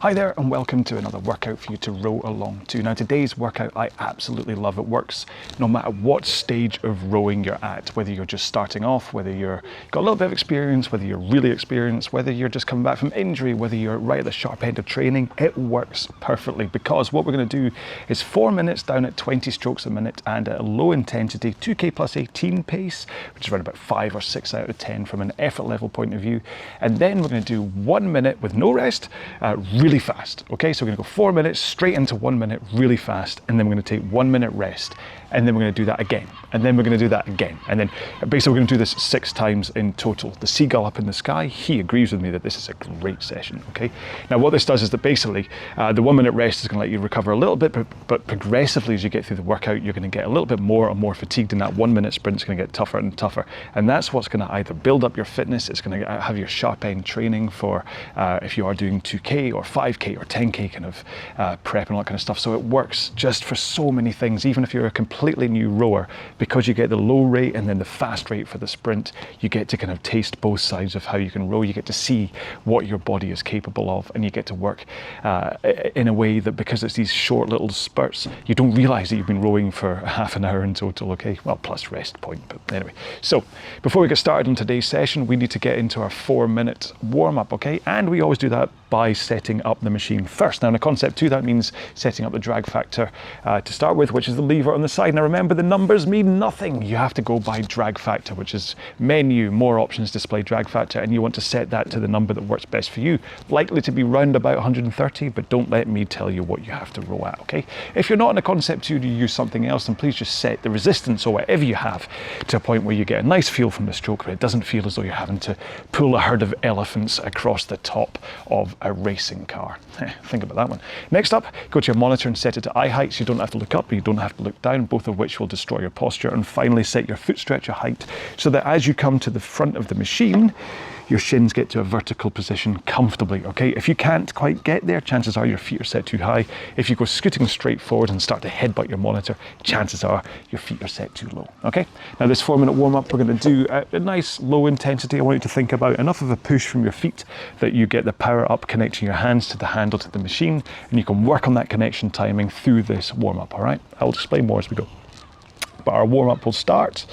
Hi there and welcome to another workout for you to row along to. Now today's workout I absolutely love. It works no matter what stage of rowing you're at, whether you're just starting off, whether you're got a little bit of experience, whether you're really experienced, whether you're just coming back from injury, whether you're right at the sharp end of training. It works perfectly because what we're going to do is 4 minutes down at 20 strokes a minute and at a low intensity 2k plus 18 pace, which is around about 5 or 6 out of 10 from an effort level point of view. And then we're going to do 1 minute with no rest, really fast. Okay, so we're going to go 4 minutes straight into 1 minute really fast, and then we're going to take 1 minute rest, and then we're going to do that again, and then we're going to do that again, and then basically we're going to do this 6 times in total. The seagull up in the sky, he agrees with me that this is a great session. Okay, now what this does is that basically the 1 minute rest is going to let you recover a little bit, but progressively as you get through the workout you're going to get a little bit more and more fatigued, and that 1 minute sprint is going to get tougher and tougher, and that's what's going to either build up your fitness, it's going to have your sharp end training for if you are doing 2k or 5k or 10k kind of prep and all that kind of stuff. So it works just for so many things. Even if you're a completely new rower, because you get the low rate and then the fast rate for the sprint, you get to kind of taste both sides of how you can row. You get to see what your body is capable of, and you get to work in a way that, because it's these short little spurts, you don't realize that you've been rowing for half an hour in total. Okay, well, plus rest point, but anyway. So before we get started on today's session, we need to get into our 4 minute warm up. Okay, and we always do that by setting up the machine first. Now in a concept 2, that means setting up the drag factor to start with, which is the lever on the side. Now remember, the numbers mean nothing. You have to go by drag factor, which is menu, more options, display drag factor, and you want to set that to the number that works best for you. Likely to be round about 130, but don't let me tell you what you have to row at, okay? If you're not in a concept 2 to use something else, then please just set the resistance or whatever you have to a point where you get a nice feel from the stroke, but it doesn't feel as though you're having to pull a herd of elephants across the top of a racing car. Think about that one. Next up, go to your monitor and set it to eye height, so you don't have to look up, but you don't have to look down, both of which will destroy your posture. And finally, set your foot stretcher height so that as you come to the front of the machine, your shins get to a vertical position comfortably, okay? If you can't quite get there, chances are your feet are set too high. If you go scooting straight forward and start to headbutt your monitor, chances are your feet are set too low, okay? Now this 4 minute warm up, we're gonna do a nice low intensity. I want you to think about enough of a push from your feet that you get the power up connecting your hands to the handle to the machine, and you can work on that connection timing through this warm up, all right? I'll explain more as we go. But our warm up will start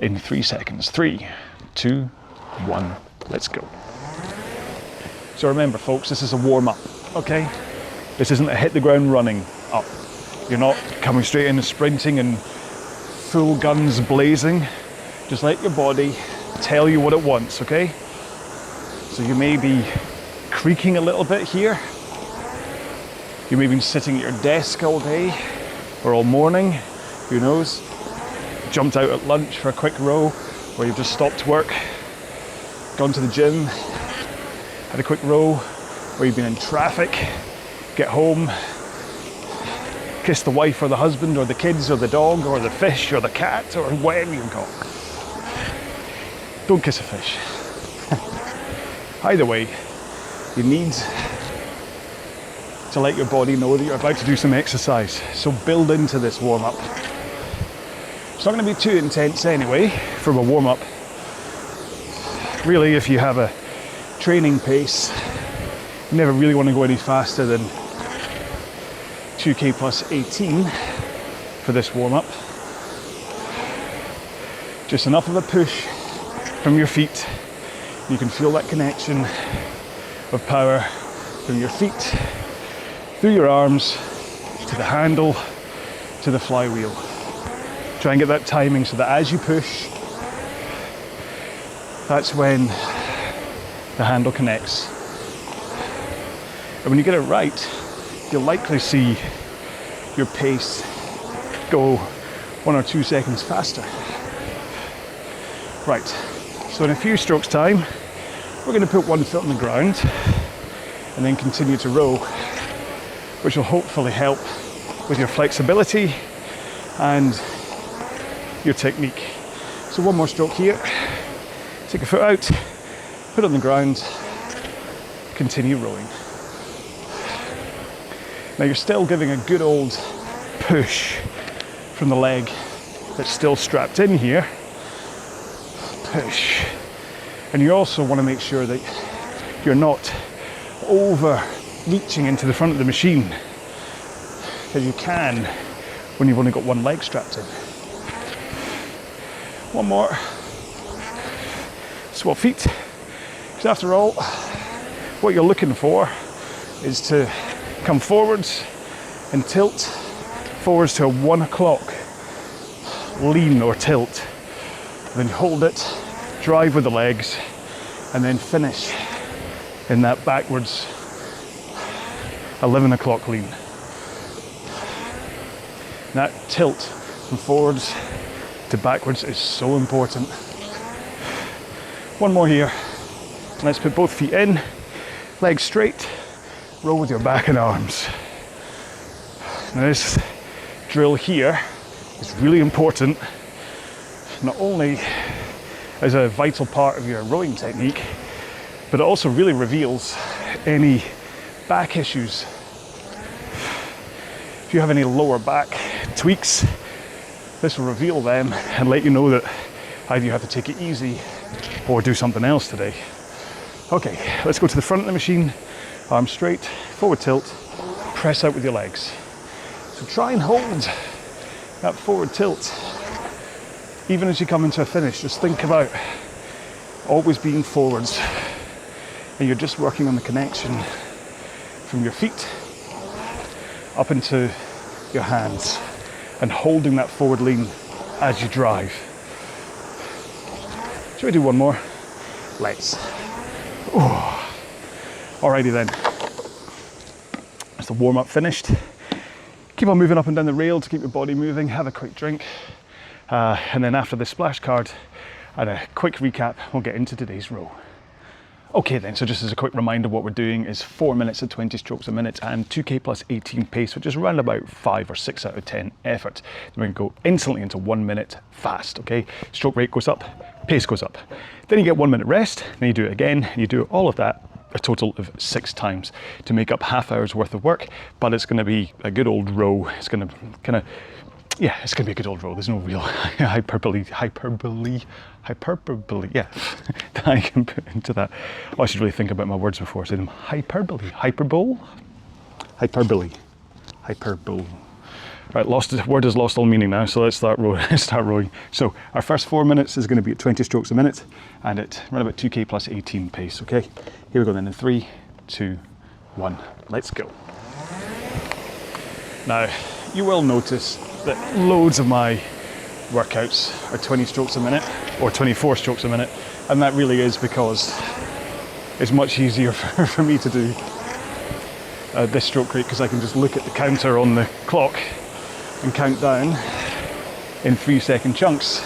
in 3 seconds. 3, 2, 1. Let's go. So remember folks, this is a warm-up, okay? This isn't a hit the ground running up. You're not coming straight in and sprinting and full guns blazing. Just let your body tell you what it wants, okay? So you may be creaking a little bit here. You may have been sitting at your desk all day or all morning, who knows? Jumped out at lunch for a quick row, or you've just stopped work, gone to the gym, had a quick row, or you've been in traffic, get home, kiss the wife or the husband or the kids or the dog or the fish or the cat or whatever you can call it. Don't kiss a fish. Either way, you need to let your body know that you're about to do some exercise. So build into this warm-up. It's not going to be too intense anyway from a warm-up. Really, if you have a training pace, you never really want to go any faster than 2k plus 18 for this warm-up. Just enough of a push from your feet. You can feel that connection of power from your feet, through your arms, to the handle, to the flywheel. Try and get that timing so that as you push, that's when the handle connects. And when you get it right, you'll likely see your pace go 1 or 2 seconds faster. Right, so in a few strokes time, we're going to put one foot on the ground and then continue to row, which will hopefully help with your flexibility and your technique. So one more stroke here. Take a foot out, put it on the ground, continue rowing. Now you're still giving a good old push from the leg that's still strapped in here. Push. And you also want to make sure that you're not over reaching into the front of the machine as you can when you've only got one leg strapped in. One more. Swap feet. Because after all, what you're looking for is to come forwards and tilt forwards to a 1 o'clock lean or tilt. Then hold it, drive with the legs, and then finish in that backwards 11 o'clock lean. That tilt from forwards to backwards is so important. One more here. Let's put both feet in, legs straight, roll with your back and arms. Now this drill here is really important, not only as a vital part of your rowing technique, but it also really reveals any back issues. If you have any lower back tweaks, this will reveal them and let you know that either you have to take it easy or do something else today. Okay, let's go to the front of the machine, arms straight, forward tilt, press out with your legs. So try and hold that forward tilt. Even as you come into a finish, just think about always being forwards, and you're just working on the connection from your feet up into your hands and holding that forward lean as you drive. Shall we do one more? Let's. Oh. Alrighty then. That's the warm up finished. Keep on moving up and down the rail to keep your body moving, have a quick drink. And then after the splash card and a quick recap, we'll get into today's row. Okay then, so just as a quick reminder, what we're doing is 4 minutes at 20 strokes a minute and 2k plus 18 pace, which is around about 5 or 6 out of 10 effort. Then we can go instantly into 1 minute fast, okay? Stroke rate goes up, pace goes up. Then you get 1 minute rest, then you do it again, and you do all of that a total of 6 times to make up half hour's worth of work, but it's gonna be a good old row. It's gonna yeah, it's gonna be a good old row. There's no real hyperbole, yeah, that I can put into that. Oh, I should really think about my words before I say them. Hyperbole. Right, word has lost all meaning now, so let's start rowing. So our first 4 minutes is gonna be at 20 strokes a minute and at around about 2k plus 18 pace, okay? Here we go then in 3, 2, 1, let's go. Now, you will notice that loads of my workouts are 20 strokes a minute or 24 strokes a minute, and that really is because it's much easier for me to do this stroke rate because I can just look at the counter on the clock and count down in 3-second chunks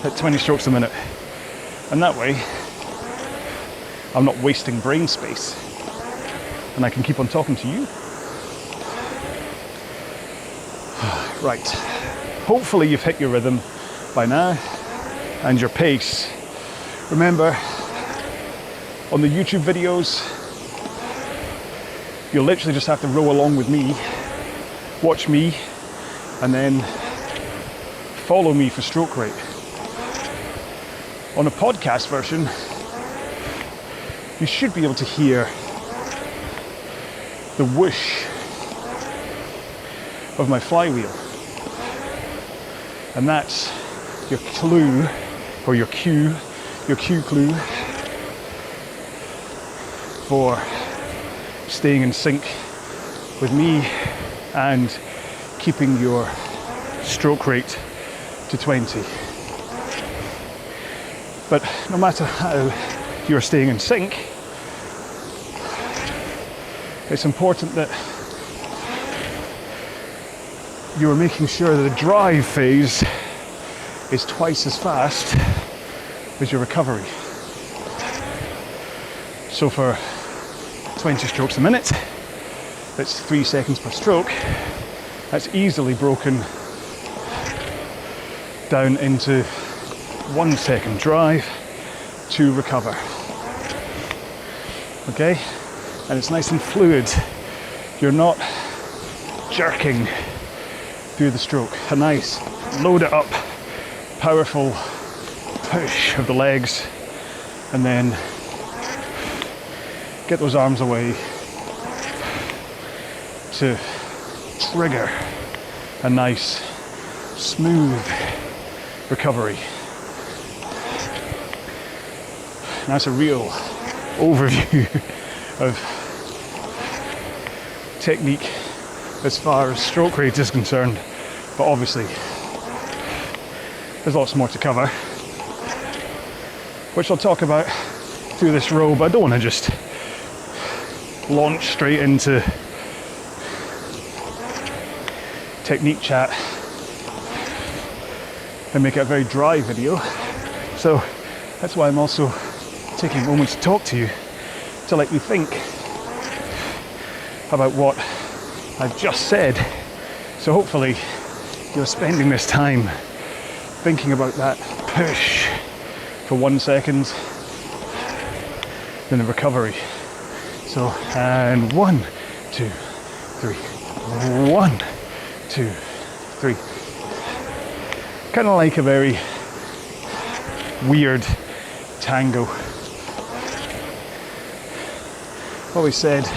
at 20 strokes a minute, and that way I'm not wasting brain space and I can keep on talking to you. Right, hopefully you've hit your rhythm by now and your pace. Remember, on the YouTube videos, you'll literally just have to row along with me, watch me, and then follow me for stroke rate. On a podcast version, you should be able to hear the whoosh of my flywheel. And that's your clue, or your cue clue for staying in sync with me and keeping your stroke rate to 20. But no matter how you're staying in sync, it's important that you're making sure that the drive phase is twice as fast as your recovery. So for 20 strokes a minute, that's 3 seconds per stroke. That's easily broken down into 1 second drive to recover. Okay? And it's nice and fluid. You're not jerking through the stroke. A nice, load it up, powerful push of the legs, and then get those arms away to trigger a nice, smooth recovery. And that's a real overview of technique as far as stroke rate is concerned, but obviously there's lots more to cover, which I'll talk about through this row, but I don't want to just launch straight into technique chat and make it a very dry video. So that's why I'm also taking a moment to talk to you, to let you think about what I've just said. So hopefully you're spending this time thinking about that push for 1 second, then the recovery. So, and 1, 2, 3, 1, 2, 3. Kind of like a very weird tango. Always said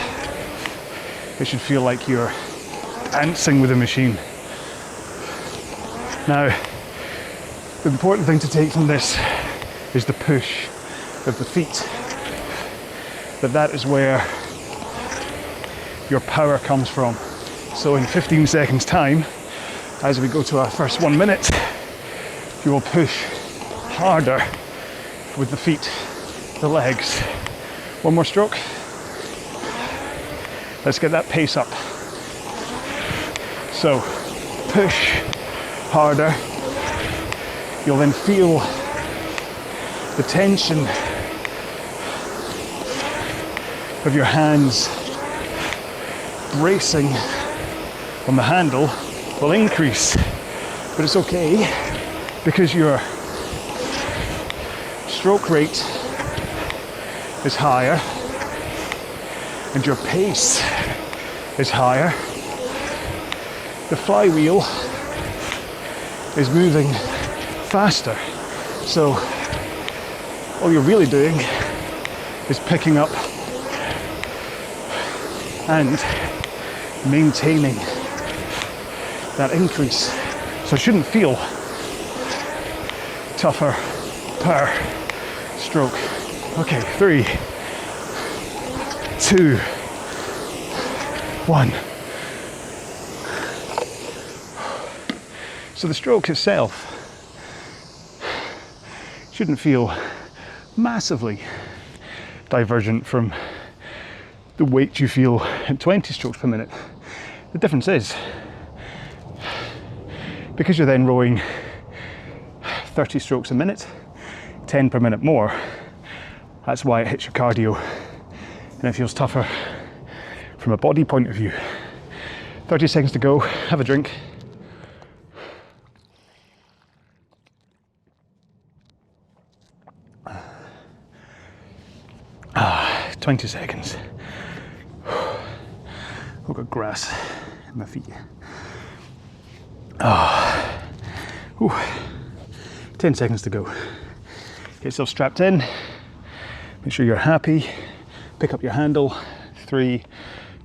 it should feel like you're dancing with a machine. Now, the important thing to take from this is the push of the feet. That is where your power comes from. So in 15 seconds time, as we go to our first 1 minute, you will push harder with the feet, the legs. One more stroke. Let's get that pace up. So push harder. You'll then feel the tension of your hands bracing on the handle will increase, but it's okay because your stroke rate is higher and your pace is higher. The flywheel is moving faster, so all you're really doing is picking up and maintaining that increase. So it shouldn't feel tougher per stroke. Okay, 3, 2, 1. So the stroke itself shouldn't feel massively divergent from the weight you feel at 20 strokes per minute. The difference is, because you're then rowing 30 strokes a minute, 10 per minute more, that's why it hits your cardio and it feels tougher from a body point of view. 30 seconds to go, have a drink. 20 seconds. I've got grass in my feet. 10 seconds to go. Get yourself strapped in. Make sure you're happy. Pick up your handle. 3,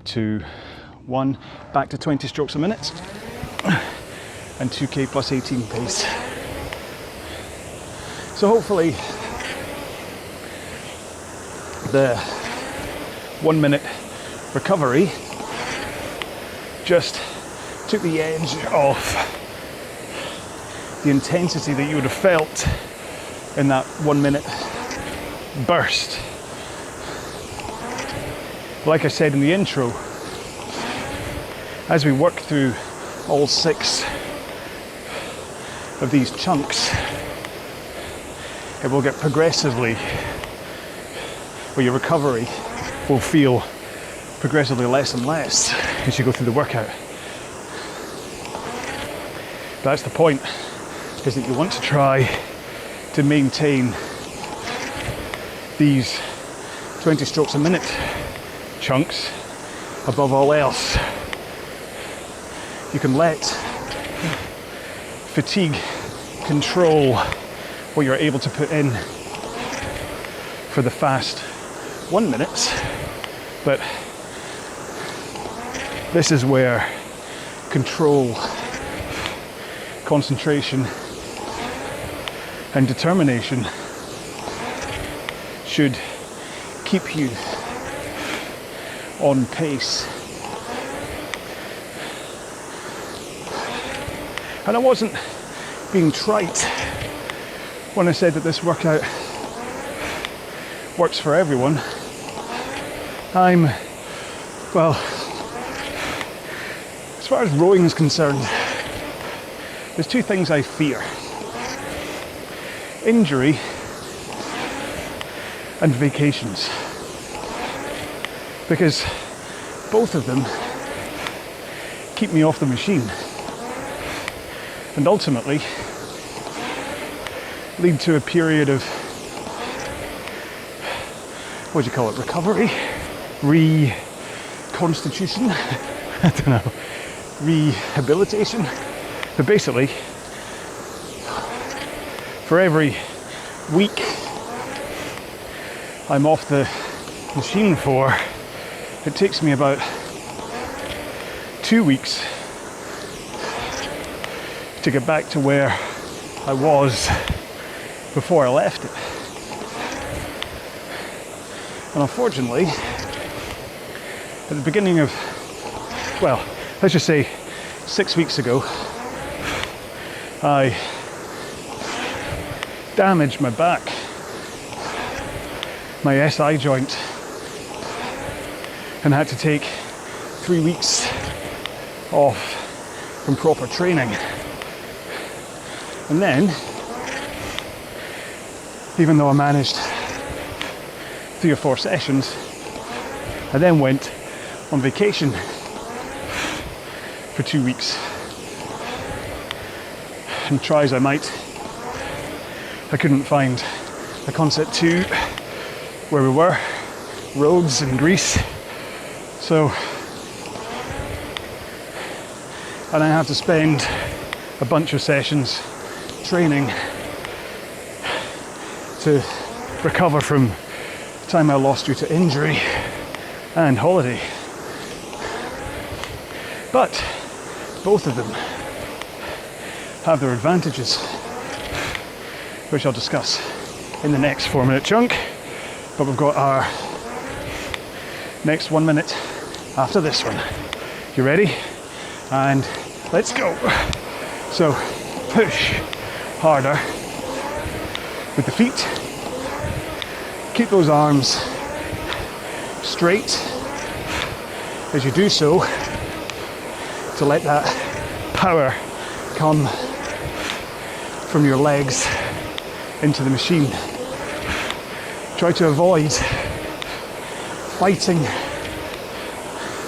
2, 1. Back to 20 strokes a minute. And 2K plus 18 pace. So hopefully the 1 minute recovery just took the edge off the intensity that you would have felt in that 1 minute burst. Like I said in the intro, as we work through all 6 of these chunks, it will get progressively, or your recovery will feel progressively less and less as you go through the workout. That's the point, is that you want to try to maintain these 20 strokes a minute chunks above all else. You can let fatigue control what you're able to put in for the fast 1 minute, but This is where control, concentration, and determination should keep you on pace. And I wasn't being trite when I said that this workout works for everyone. Well, as far as rowing is concerned, there's two things I fear: injury and vacations. Because both of them keep me off the machine and ultimately lead to a period of, what do you call it, recovery? Reconstitution? I don't know. Rehabilitation? But basically, for every week I'm off the machine for, it takes me about 2 weeks to get back to where I was before I left it. And unfortunately, at the beginning of, well, let's just say 6 weeks ago, I damaged my back, my SI joint, and had to take 3 weeks off from proper training. And then, even though I managed 3 or 4 sessions, I then went on vacation for 2 weeks. And try as I might, I couldn't find a Concept 2 where we were, Rhodes in Greece. So, and I have to spend a bunch of sessions training to recover from the time I lost due to injury and holiday. But both of them have their advantages, which I'll discuss in the next 4-minute chunk. But we've got our next 1 minute after this one. You ready? And let's go. So push harder with the feet. Keep those arms straight as you do so, to let that power come from your legs into the machine. Try to avoid fighting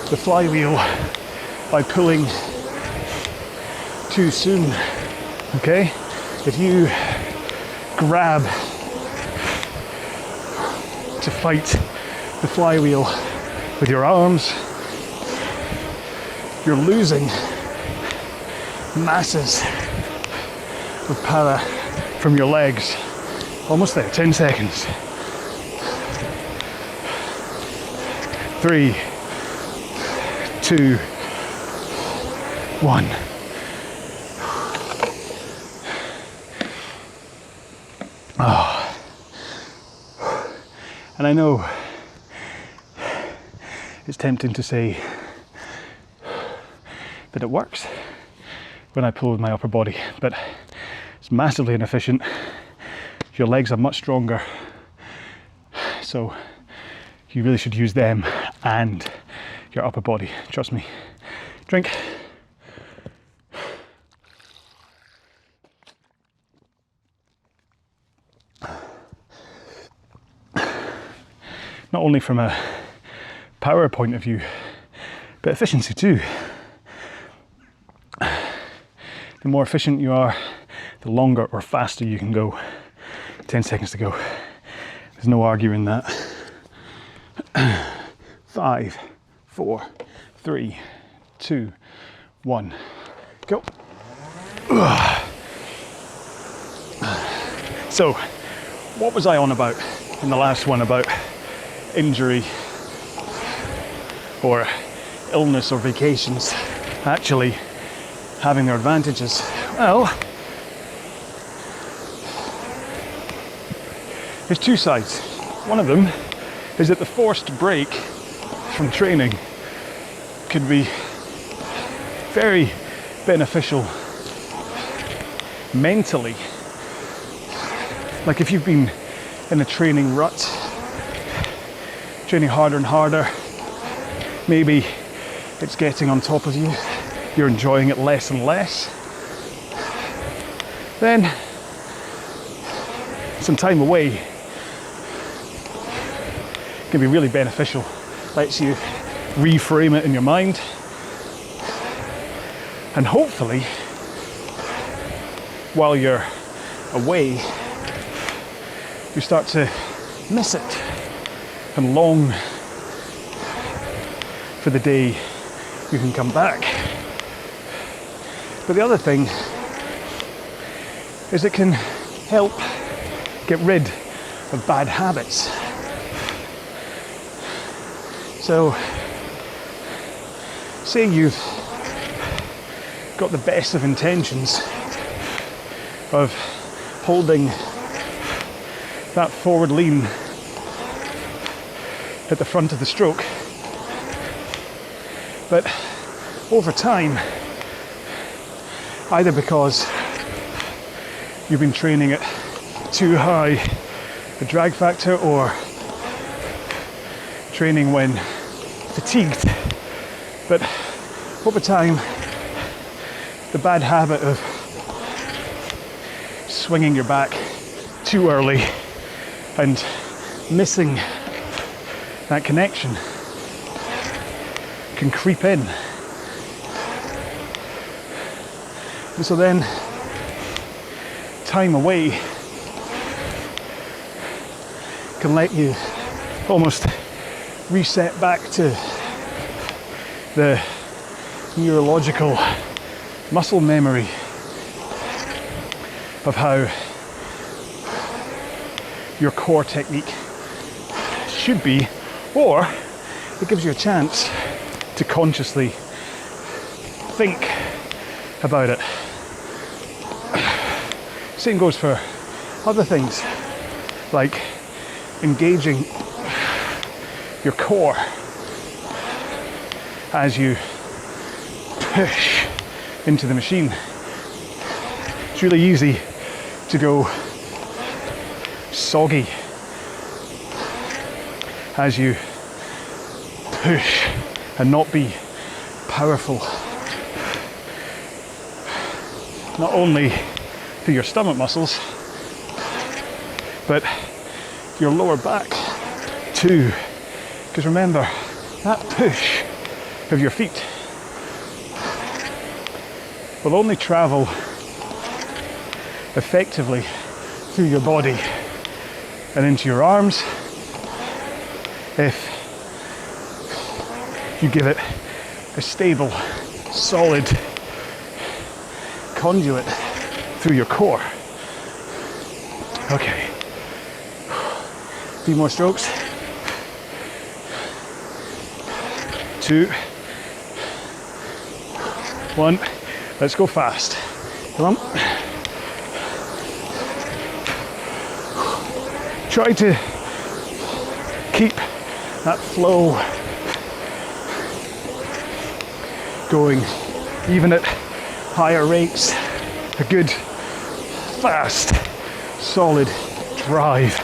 the flywheel by pulling too soon, okay? If you grab to fight the flywheel with your arms, you're losing masses of power from your legs. Almost there, 10 seconds. 3, 2, 1. Oh. And I know it's tempting to say that it works when I pull with my upper body, but it's massively inefficient. Your legs are much stronger, so you really should use them and your upper body. Trust me. Drink. Not only from a power point of view, but efficiency too. The more efficient you are, the longer or faster you can go. 10 seconds to go. There's no arguing that. 5, 4, 3, 2, 1, go. So, what was I on about in the last one about injury or illness or vacations actually having their advantages? Well, there's two sides. One of them is that the forced break from training could be very beneficial mentally. Like if you've been in a training rut, training harder and harder, maybe it's getting on top of you, you're enjoying it less and less, then some time away can be really beneficial. Lets you reframe it in your mind, and hopefully while you're away you start to miss it and long for the day you can come back. But the other thing is it can help get rid of bad habits. So say you've got the best of intentions of holding that forward lean at the front of the stroke, but over time, either because you've been training at too high a drag factor or training when fatigued, but over time the bad habit of swinging your back too early and missing that connection can creep in. And so then time away can let you almost reset back to the neurological muscle memory of how your core technique should be, or it gives you a chance to consciously think about it. Same goes for other things like engaging your core as you push into the machine. It's really easy to go soggy as you push and not be powerful, not only through your stomach muscles but your lower back too, because remember, that push of your feet will only travel effectively through your body and into your arms if you give it a stable, solid conduit through your core. Okay, a few more strokes. 2, 1, let's go fast. Come on. Try to keep that flow going, even at higher rates. A good, fast, solid drive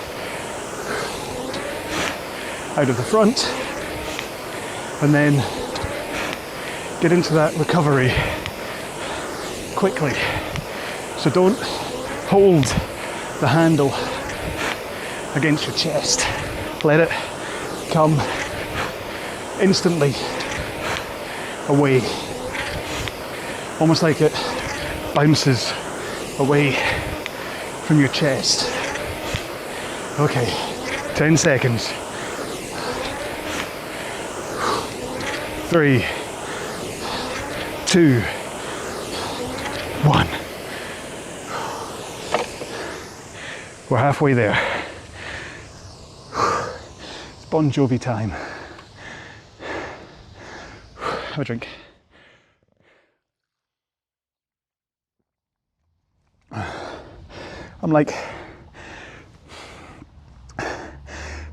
out of the front, and then get into that recovery quickly. So don't hold the handle against your chest. Let it come instantly away, almost like it bounces away from your chest. Okay, 10 seconds. 3, 2, 1. We're halfway there. It's Bon Jovi time. have a drink. I'm like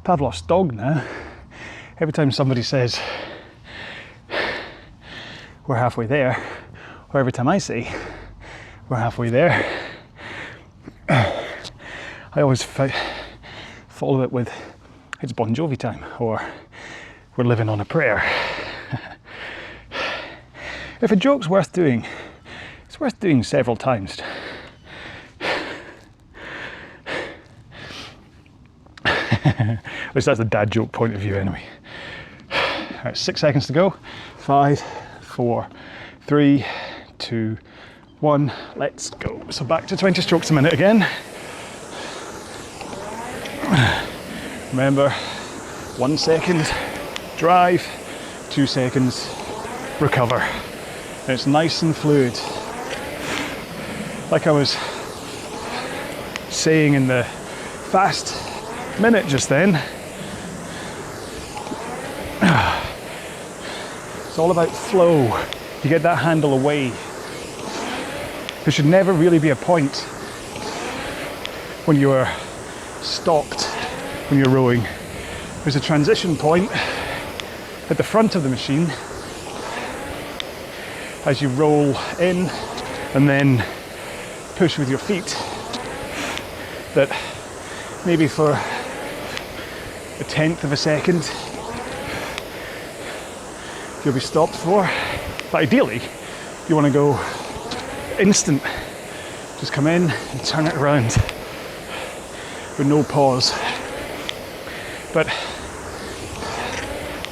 Pavlov's dog now. Every time somebody says we're halfway there, or every time I say we're halfway there, I always follow it with it's Bon Jovi time, or we're living on a prayer. If a joke's worth doing, it's worth doing several times. At least that's the dad joke point of view anyway. All right, 6 seconds to go. 5, 4, 3, 2, 1, let's go. So back to 20 strokes a minute again. Remember, 1 second drive, 2 seconds recover. And it's nice and fluid. Like I was saying in the fast minute just then, it's all about flow. You get that handle away. There should never really be a point when you are stopped when you're rowing. There's a transition point at the front of the machine as you roll in and then push with your feet, that maybe for a tenth of a second you'll be stopped for. But ideally you want to go instant. Just come in and turn it around with no pause. But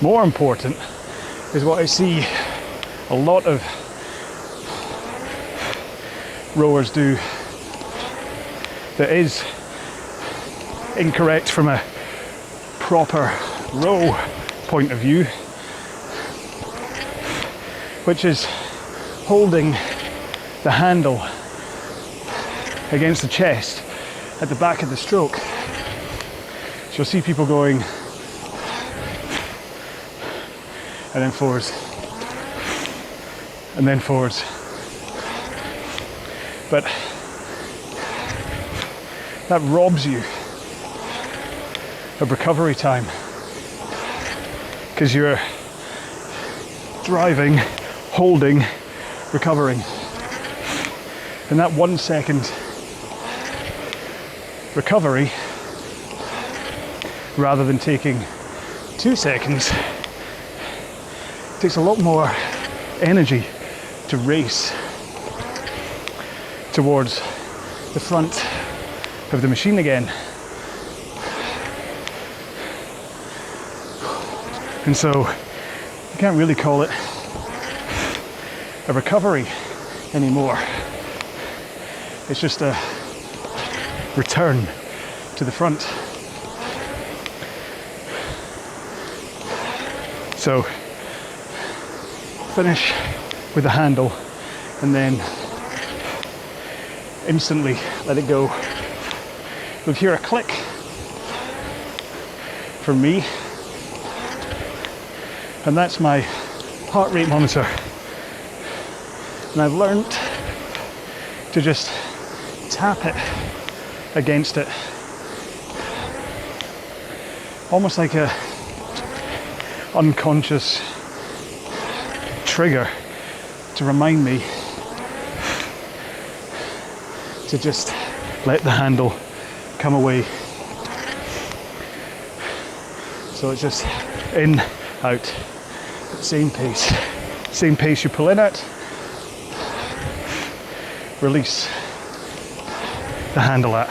more important is what I see a lot of rowers do that is incorrect from a proper row point of view, which is holding the handle against the chest at the back of the stroke. So you'll see people going and then forwards and then forwards, but that robs you of recovery time because you're driving, holding, recovering, and that 1 second recovery rather than taking 2 seconds takes a lot more energy to race towards the front of the machine again. And so you can't really call it a recovery anymore. It's just a return to the front. So finish with the handle and then instantly let it go. You'll hear a click from me, and that's my heart rate monitor. And I've learned to just tap it against it, almost like a unconscious trigger to remind me to just let the handle come away. So it's just in, out, same pace you pull in at, release the handle at.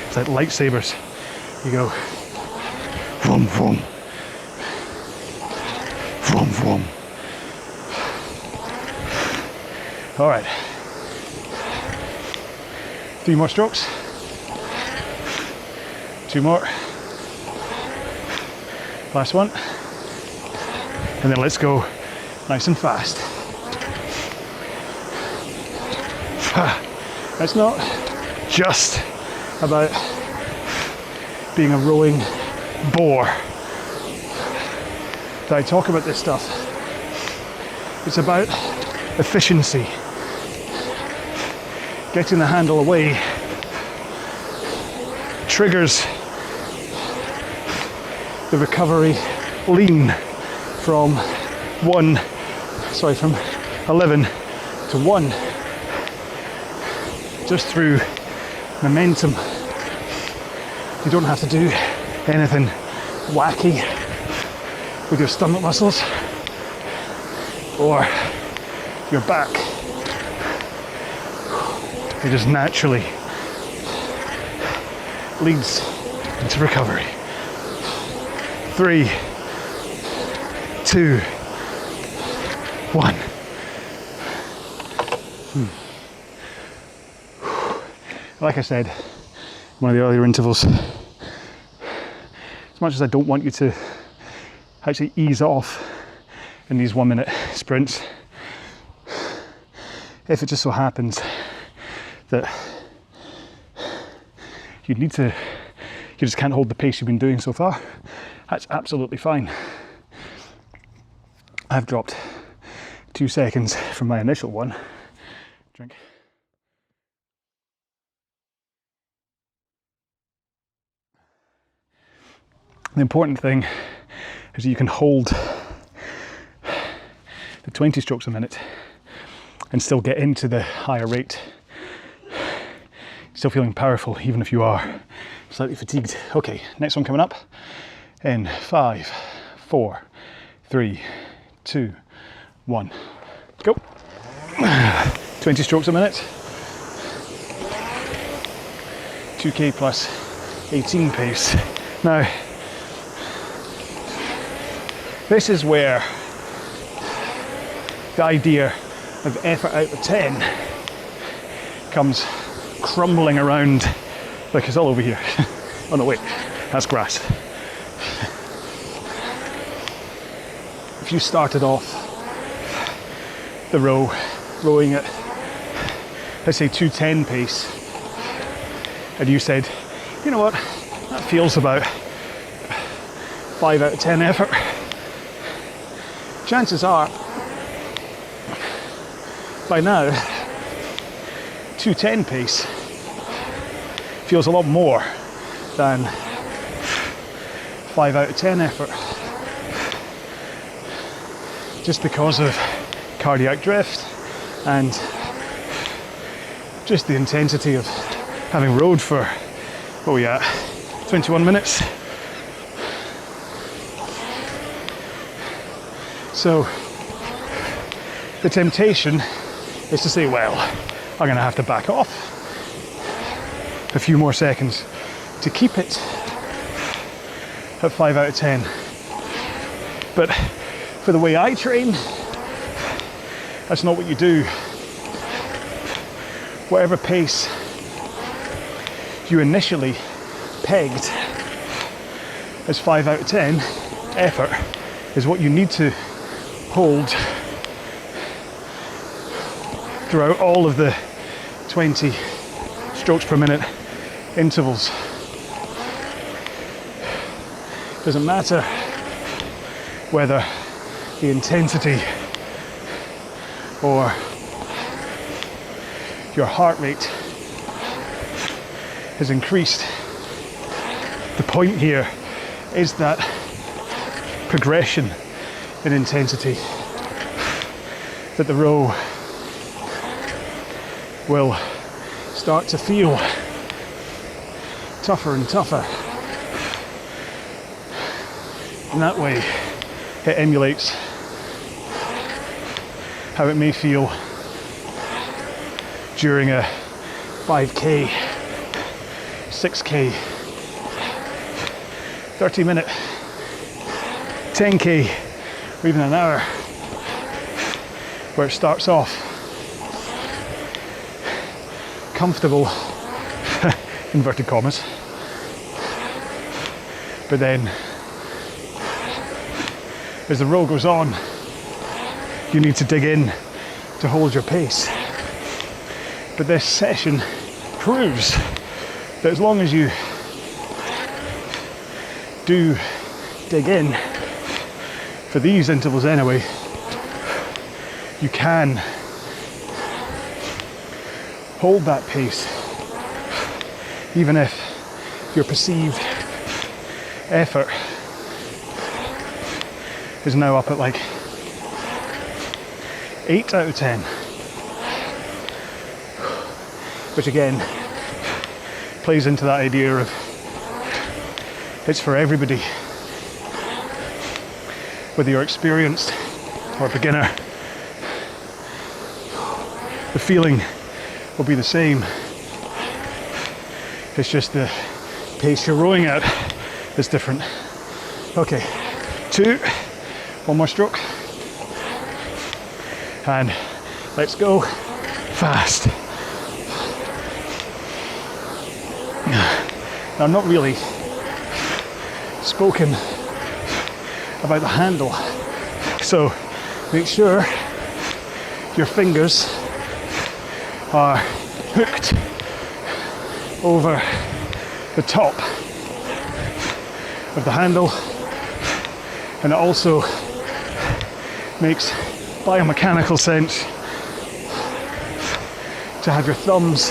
It's like lightsabers. You go vroom vroom, vroom vroom. All right, 3 more strokes, 2 more, last one, and then let's go nice and fast. It's not just about being a rowing bore that I talk about this stuff. It's about efficiency, getting the handle away triggers the recovery lean from 11 to 1, just through momentum. You don't have to do anything wacky with your stomach muscles or your back. It just naturally leads into recovery. 3, 2, 1. Like I said, one of the earlier intervals, as much as I don't want you to actually ease off in these 1 minute sprints, if it just so happens that you just can't hold the pace you've been doing so far, that's absolutely fine. I've dropped 2 seconds from my initial one. Drink. The important thing is that you can hold the 20 strokes a minute and still get into the higher rate. Still feeling powerful even if you are slightly fatigued. Okay, next one coming up in 5, 4, 3, 2, 1. Go. 20 strokes a minute. 2k plus 18 pace. Now, this is where the idea of effort out of 10 comes crumbling around. Look, it's all over here. Oh no, wait, that's grass. If you started off the rowing at, let's say 210 pace, and you said, you know what, that feels about 5 out of 10 effort, chances are, by now, 210 pace feels a lot more than 5 out of 10 effort. Just because of cardiac drift and just the intensity of having rowed for, what are we at, 21 minutes. So the temptation is to say, well, I'm going to have to back off a few more seconds to keep it at 5 out of 10. But for the way I train, that's not what you do. Whatever pace you initially pegged as 5 out of 10 effort is what you need to hold throughout all of the 20 strokes per minute intervals. Doesn't matter whether the intensity or your heart rate has increased. The point here is that progression in intensity, that the row will start to feel tougher and tougher. And that way it emulates how it may feel during a 5k, 6k, 30-minute, 10k, or even an hour, where it starts off comfortable, inverted commas, but then as the row goes on, you need to dig in to hold your pace. But this session proves that as long as you do dig in, for these intervals anyway, you can hold that pace, even if your perceived effort is now up at like 8 out of 10, which again plays into that idea of it's for everybody, whether you're experienced or a beginner. The feeling will be the same. It's just the pace you're rowing at is different. Okay, 2, one more stroke, and let's go fast. Now, I'm not really spoken about the handle, so make sure your fingers are hooked over the top of the handle, and it also makes biomechanical sense to have your thumbs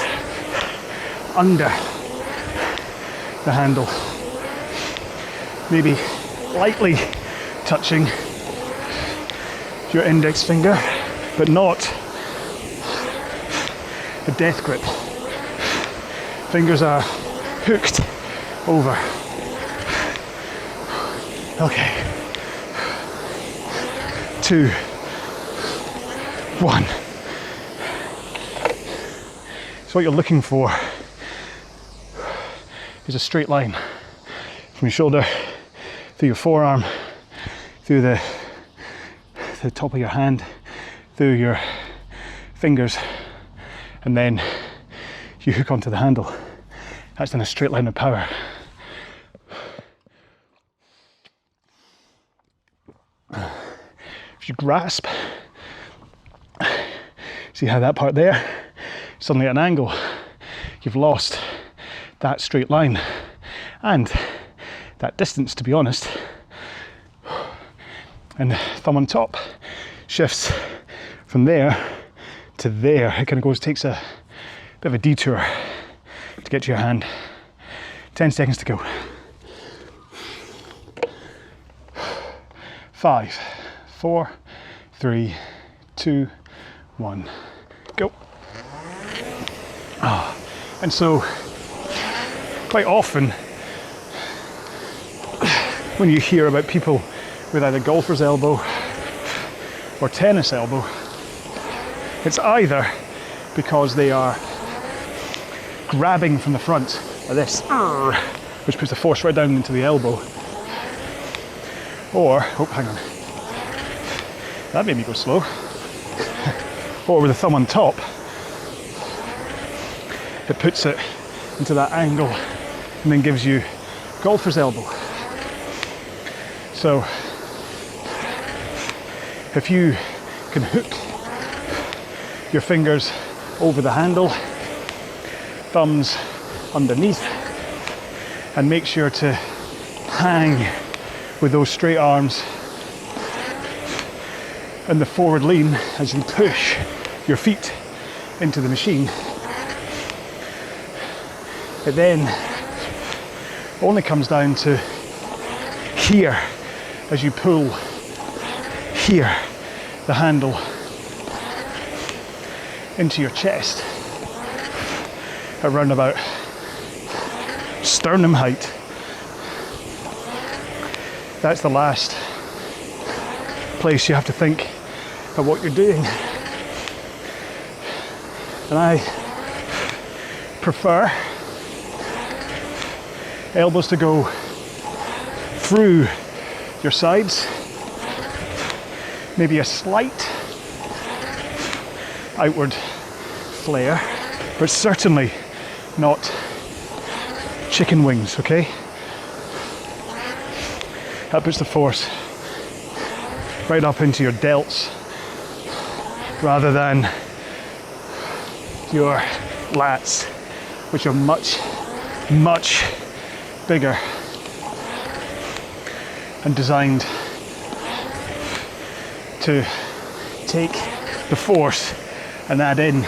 under the handle, maybe lightly touching your index finger, but not a death grip. Fingers are hooked over. Okay. 2, 1. So what you're looking for is a straight line from your shoulder through your forearm, through the top of your hand, through your fingers, and then you hook onto the handle. That's in a straight line of power. If you grasp, see how that part there, suddenly at an angle, you've lost that straight line and that distance, to be honest. And the thumb on top shifts from there to there. It kind of goes, takes a bit of a detour to get to your hand. 10 seconds to go. 5, 4, 3, 2, 1, go. And so quite often when you hear about people with either golfer's elbow or tennis elbow, it's either because they are grabbing from the front like this, which puts the force right down into the elbow, or, oh, hang on, that made me go slow, or with the thumb on top, it puts it into that angle and then gives you golfer's elbow. So if you can hook your fingers over the handle, thumbs underneath, and make sure to hang with those straight arms and the forward lean as you push your feet into the machine. It then only comes down to here as you pull here the handle into your chest around about sternum height. That's the last place you have to think of what you're doing. And I prefer elbows to go through your sides, maybe a slight outward flare, but certainly not chicken wings, okay? That puts the force right up into your delts rather than your lats, which are much, much bigger. and designed to take the force and add in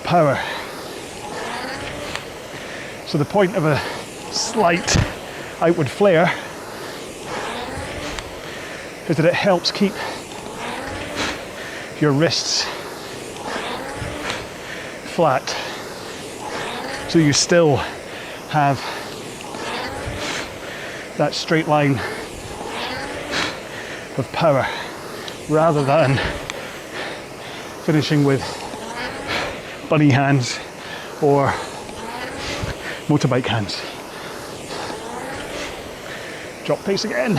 power. So the point of a slight outward flare is that it helps keep your wrists flat, so you still have that straight line of power, rather than finishing with bunny hands or motorbike hands. Drop pace again.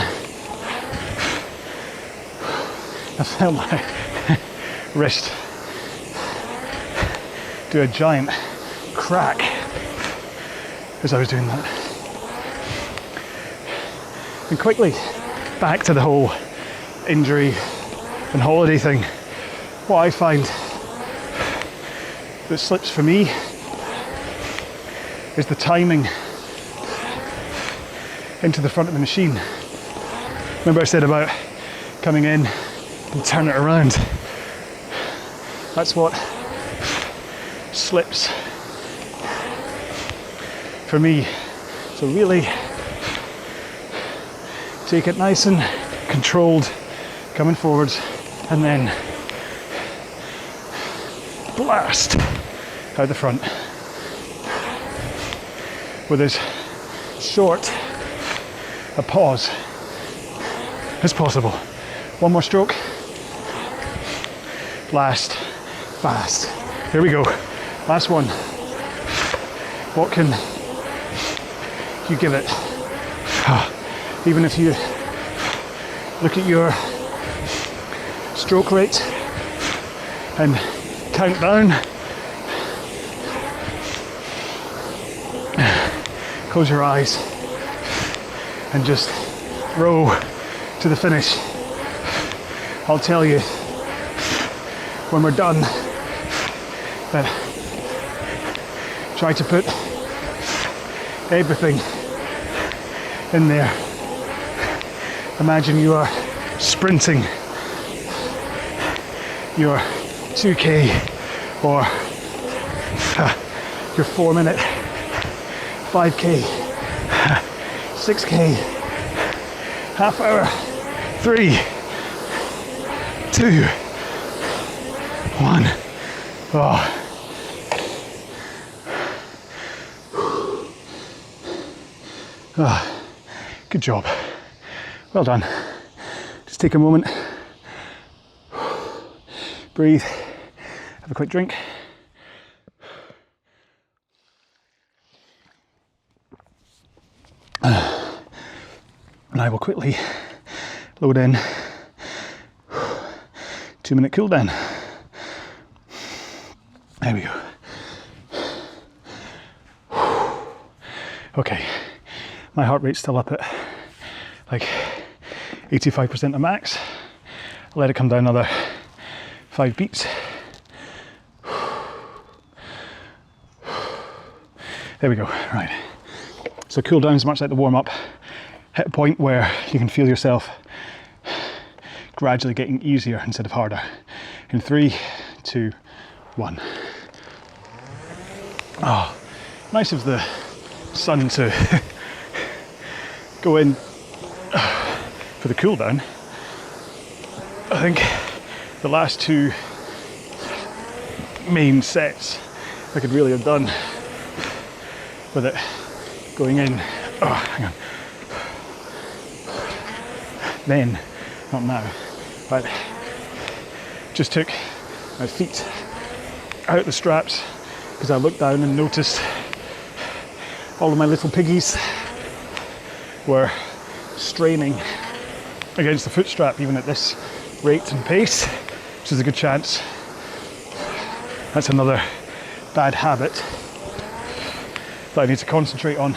I felt my wrist do a giant crack as I was doing that. And quickly back to the whole injury and holiday thing. What I find that slips for me is the timing into the front of the machine. Remember I said about coming in and turn it around? That's what slips for me. So really take it nice and controlled, coming forwards, and then blast out the front with as short a pause as possible. One more stroke. Blast fast. Here we go. Last one. What can you give it? Even if you look at your stroke rate and count down, close your eyes and just row to the finish. I'll tell you when we're done that try to put everything in there. Imagine you are sprinting your 2K or your 4-minute 5K, 6K, half hour, 3, 2, 1. Oh. Oh, good job. Well done. Just take a moment, breathe, have a quick drink. And I will quickly load in 2-minute cool down. There we go. Okay, my heart rate's still up at like 85% of max. I'll let it come down another 5 beats. There we go, right. So cool down is much like the warm up. Hit a point where you can feel yourself gradually getting easier instead of harder. In 3, 2, 1. Oh, nice of the sun to go in for the cool down. I think the last 2 main sets I could really have done with it going in. Oh, hang on. Then, not now, but just took my feet out the straps because I looked down and noticed all of my little piggies were straining against the foot strap even at this rate and pace, which is a good chance that's another bad habit that I need to concentrate on.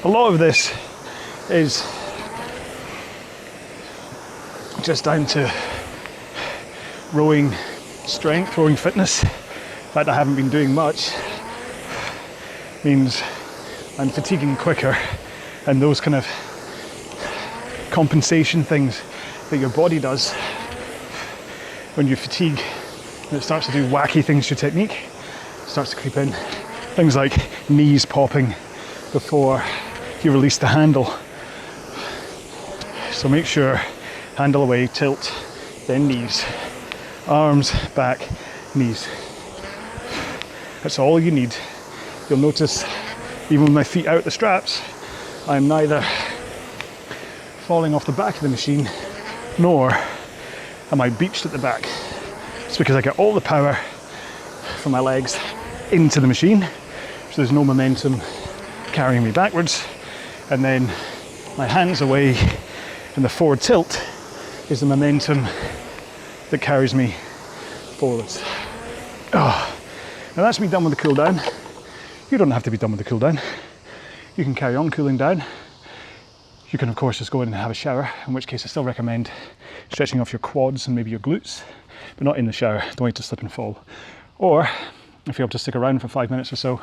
A lot of this is just down to rowing strength, rowing fitness. The fact I haven't been doing much means I'm fatiguing quicker and those kind of compensation things that your body does when you fatigue, and it starts to do wacky things to your technique. It starts to creep in. Things like knees popping before you release the handle. So make sure, handle away, tilt, then knees. Arms, back, knees. That's all you need. You'll notice, even with my feet out the straps, I'm neither falling off the back of the machine, nor am I beached at the back. It's because I get all the power from my legs into the machine, so there's no momentum carrying me backwards, and then my hands away, and the forward tilt is the momentum that carries me forwards. Oh. Now that's me done with the cool down. You don't have to be done with the cool down. You can carry on cooling down. You can of course just go in and have a shower, in which case I still recommend stretching off your quads and maybe your glutes, but not in the shower. Don't want you to slip and fall. Or if you're able to stick around for 5 minutes or so,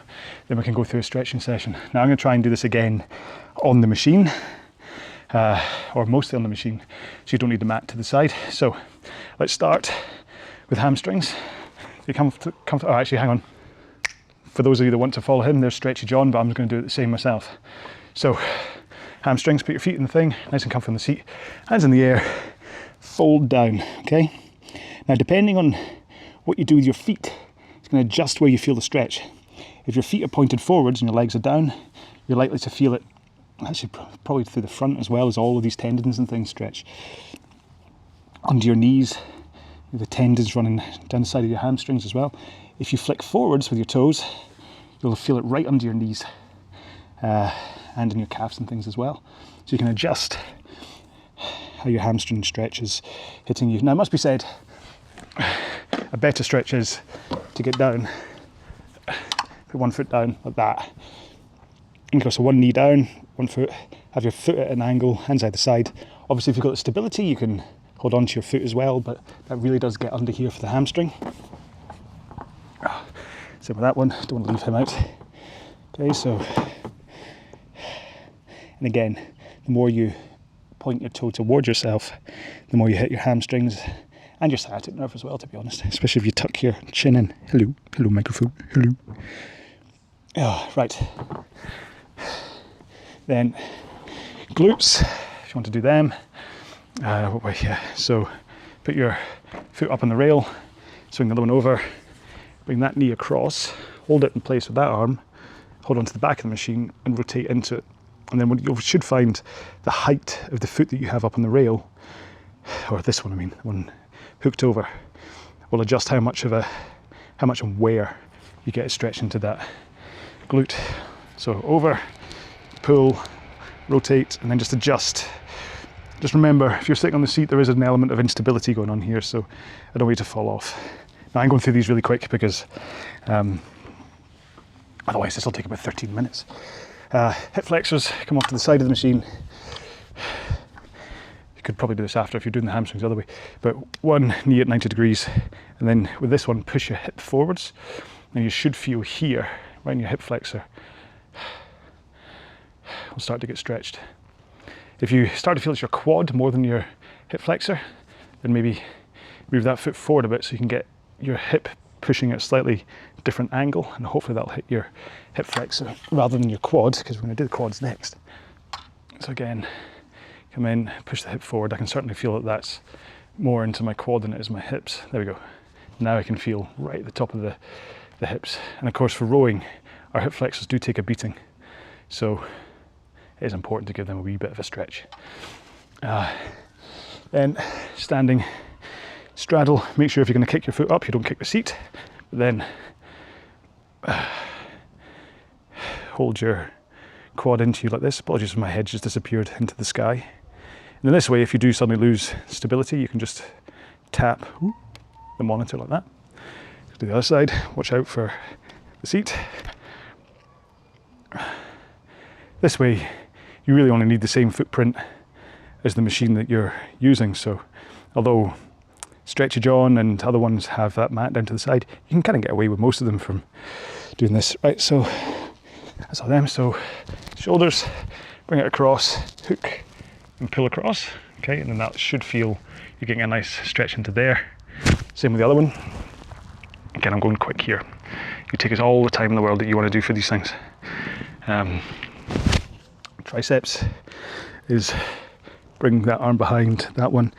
then we can go through a stretching session. Now I'm going to try and do this again on the machine, or mostly on the machine, so you don't need the mat to the side. So let's start with hamstrings. You oh, actually, hang on. For those of you that want to follow him, there's Stretchy John, but I'm just going to do it the same myself. So hamstrings, put your feet in the thing, nice and comfy on the seat, hands in the air, fold down, okay? Now depending on what you do with your feet, it's going to adjust where you feel the stretch. If your feet are pointed forwards and your legs are down, you're likely to feel it, actually probably through the front as well, as all of these tendons and things stretch. Under your knees, the tendons running down the side of your hamstrings as well. If you flick forwards with your toes, you'll feel it right under your knees, and in your calves and things as well. So you can adjust how your hamstring stretch is hitting you. Now it must be said, a better stretch is to get down, put one foot down like that, and go, so one knee down, one foot, have your foot at an angle, hands either side. Obviously if you've got the stability, you can hold on to your foot as well, but that really does get under here for the hamstring. Same with that one, don't want to leave him out. Okay, so, and again, the more you point your toe towards yourself, the more you hit your hamstrings and your sciatic nerve as well, to be honest, especially if you tuck your chin in. Hello, hello microphone, hello. Oh, right. Then glutes, if you want to do them. So put your foot up on the rail, swing the other one over, bring that knee across, hold it in place with that arm, hold onto the back of the machine and rotate into it. And then you should find the height of the foot that you have up on the rail, or this one, I mean, the one hooked over, will adjust how much and where you get it stretched into that glute. So over, pull, rotate, and then just adjust. Just remember, if you're sitting on the seat, there is an element of instability going on here, so I don't want you to fall off. Now I'm going through these really quick because otherwise this will take about 13 minutes. Hip flexors, come off to the side of the machine. You could probably do this after if you're doing the hamstrings the other way, but one knee at 90 degrees, and then with this one, push your hip forwards, and you should feel here, right in your hip flexor, will start to get stretched. If you start to feel it's your quad more than your hip flexor, then maybe move that foot forward a bit so you can get your hip pushing at a slightly different angle, and hopefully that'll hit your hip flexor rather than your quad, because we're going to do the quads next. So again, come in, push the hip forward. I can certainly feel that that's more into my quad than it is my hips. There we go. Now I can feel right at the top of the hips. And of course for rowing, our hip flexors do take a beating. So it is important to give them a wee bit of a stretch. Then standing straddle, make sure if you're going to kick your foot up, you don't kick the seat, but then hold your quad into you like this. Apologies if my head just disappeared into the sky. And then this way, if you do suddenly lose stability, you can just tap the monitor like that. Do the other side, watch out for the seat. This way, you really only need the same footprint as the machine that you're using. So although Stretchy John and other ones have that mat down to the side, you can kind of get away with most of them from doing this. Right, so that's all them. So shoulders, bring it across, hook and pull across, okay, and then that should feel you're getting a nice stretch into there. Same with the other one. Again, I'm going quick here. You take us all the time in the world that you want to do for these things. Triceps is bring that arm behind that one,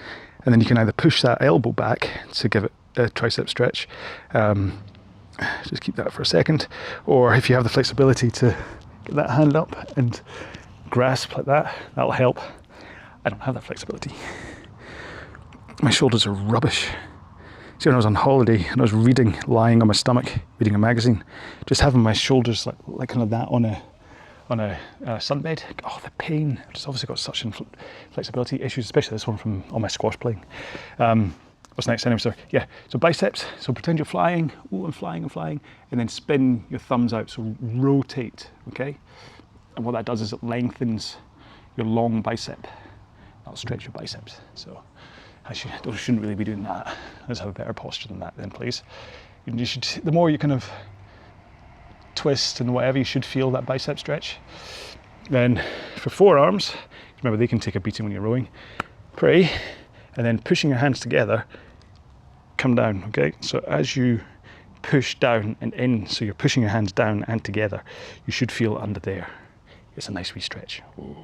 and then you can either push that elbow back to give it a tricep stretch. Just keep that for a second, or if you have the flexibility to get that hand up and grasp like that, that'll help. I don't have that flexibility. My shoulders are rubbish. See, when I was on holiday and I was reading, lying on my stomach, reading a magazine, just having my shoulders like kind of that on a sunbed. Oh, the pain. I've just obviously got such flexibility issues, especially this one from all my squash playing. What's next anyway? So yeah, so biceps. So pretend you're flying. Oh, I'm flying, and then spin your thumbs out. So rotate, okay? And what that does is it lengthens your long bicep. That'll stretch your biceps. So I shouldn't really be doing that. Let's have a better posture than that then, please. You should, the more you kind of twist and whatever, you should feel that bicep stretch. Then for forearms, remember they can take a beating when you're rowing. Pray, and then pushing your hands together, come down, okay? So as you push down and in, so you're pushing your hands down and together, you should feel under there. It's a nice wee stretch. Ooh.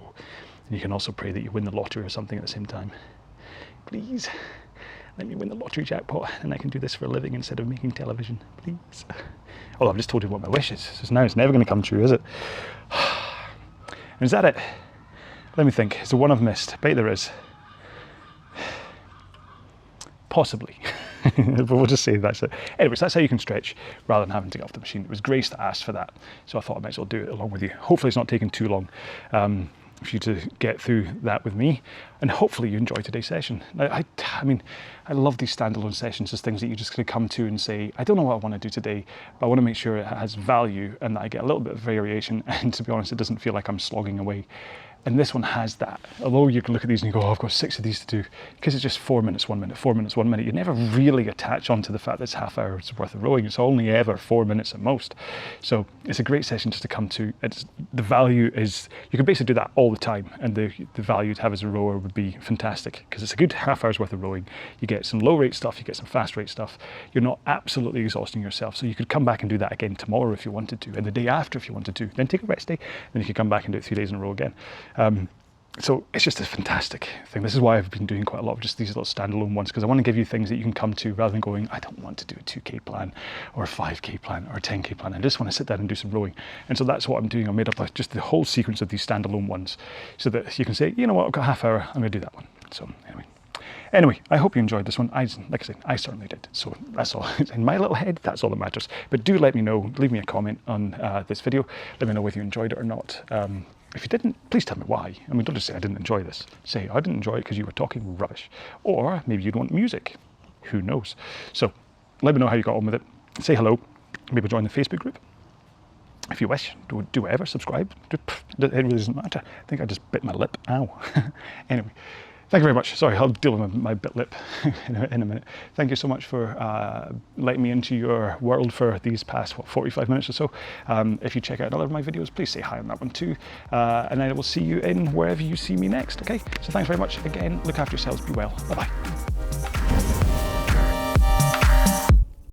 And you can also pray that you win the lottery or something at the same time. Please, let me win the lottery jackpot and I can do this for a living instead of making television, please. Oh, I've just told you what my wish is. So now it's never going to come true, is it? And is that it? Let me think. Is there one I've missed? Bet there is. Possibly. But we'll just say that's it. Anyways, that's how you can stretch rather than having to get off the machine. It was Grace that asked for that, so I thought I might as well do it along with you. Hopefully it's not taking too long for you to get through that with me, and hopefully you enjoy today's session. I mean, I love these standalone sessions as things that you just kind of come to and say, I don't know what I want to do today, but I want to make sure it has value and that I get a little bit of variation, and to be honest, it doesn't feel like I'm slogging away. And this one has that. Although you can look at these and you go, oh, I've got 6 of these to do, because it's just 4 minutes, 1 minute, 4 minutes, 1 minute. You never really attach on to the fact that it's half hour's worth of rowing. It's only ever 4 minutes at most. So it's a great session just to come to. The value is, you can basically do that all the time, and the value to have as a rower would be fantastic, because it's a good half hour's worth of rowing. You get some low rate stuff, you get some fast rate stuff. You're not absolutely exhausting yourself. So you could come back and do that again tomorrow if you wanted to, and the day after if you wanted to. Then take a rest day, then you could come back and do it 3 days in a row again. So it's just a fantastic thing. This is why I've been doing quite a lot of just these little standalone ones, because I want to give you things that you can come to rather than going, I don't want to do a 2K plan or a 5K plan or a 10K plan. I just want to sit down and do some rowing. And so that's what I'm doing. I made up just the whole sequence of these standalone ones so that you can say, you know what, I've got a half hour, I'm going to do that one. So anyway, I hope you enjoyed this one. Like I said, I certainly did. So that's all. In my little head, that's all that matters. But do let me know, leave me a comment on this video. Let me know whether you enjoyed it or not. If you didn't, please tell me why. I mean, don't just say I didn't enjoy this. Say I didn't enjoy it because you were talking rubbish. Or maybe you'd want music. Who knows? So let me know how you got on with it. Say hello. Maybe join the Facebook group. If you wish, do whatever, subscribe. It really doesn't matter. I think I just bit my lip. Ow. Anyway. Thank you very much. Sorry, I'll deal with my bit lip in a minute. Thank you so much for letting me into your world for these past, 45 minutes or so. If you check out another of my videos, please say hi on that one too. And I will see you in wherever you see me next, okay? So thanks very much. Again, look after yourselves, be well. Bye-bye.